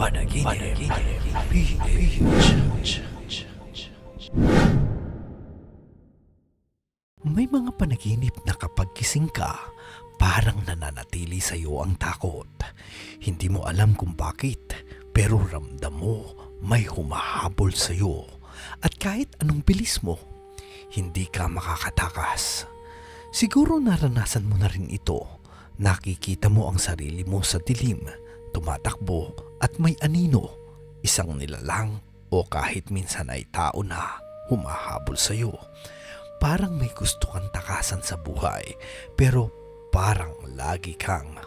Panaginip. PH. May mga panaginip na kapag gising ka, parang nananatili sa iyo ang takot. Hindi mo alam kung bakit, pero ramdam mo may humahabol sa iyo. At kahit anong bilis mo, hindi ka makakatakas. Siguro naranasan mo na rin ito. Nakikita mo ang sarili mo sa dilim, tumatakbo at may anino, isang nilalang o kahit minsan ay tao na humahabol sa iyo. Parang may gusto kang takasan sa buhay, pero parang lagi kang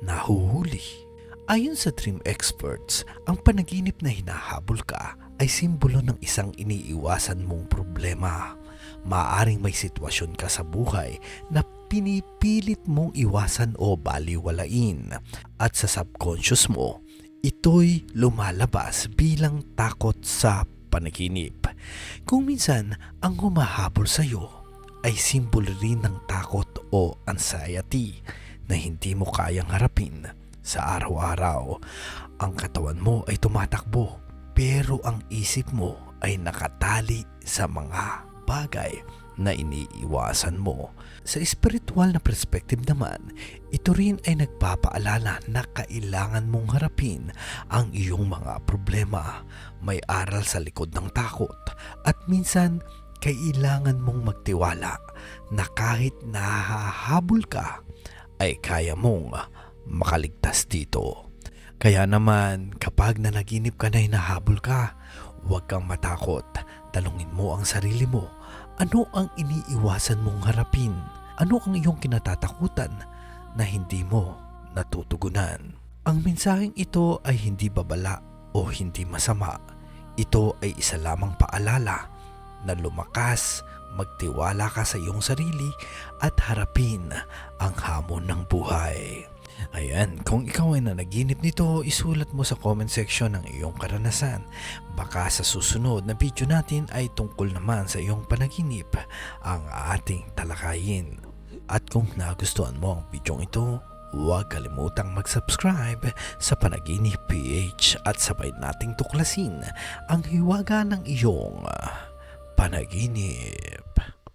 nahuhuli. Ayon sa dream experts, ang panaginip na hinahabol ka ay simbolo ng isang iniiwasan mong problema. Maaring may sitwasyon ka sa buhay na pinipilit mong iwasan o baliwalain, at sa subconscious mo, ito'y lumalabas bilang takot sa panaginip. Kung minsan ang humahabol sa iyo ay simbolo rin ng takot o anxiety na hindi mo kayang harapin sa araw-araw. Ang katawan mo ay tumatakbo, pero ang isip mo ay nakatali sa mga bagay na iniiwasan mo. Sa espiritual na perspective naman, ito rin ay nagpapaalala na kailangan mong harapin ang iyong mga problema. May aral sa likod ng takot, at minsan kailangan mong magtiwala na kahit nahahabol ka, ay kaya mong makaligtas dito. Kaya naman, kapag nanaginip ka na hinahabol ka, huwag kang matakot. Tanungin mo ang sarili mo, ano ang iniiwasan mong harapin? Ano ang iyong kinatatakutan na hindi mo natutugunan? Ang mensaheng ito ay hindi babala o hindi masama. Ito ay isa lamang paalala na lumakas, magtiwala ka sa iyong sarili at harapin ang hamon ng buhay. Ayan, kung ikaw ay nanaginip nito, isulat mo sa comment section ang iyong karanasan. Baka sa susunod na video natin ay tungkol naman sa iyong panaginip ang ating talakayin. At kung nagustuhan mo ang video ito, huwag kalimutang mag-subscribe sa Panaginip PH at sabay nating tuklasin ang hiwaga ng iyong panaginip.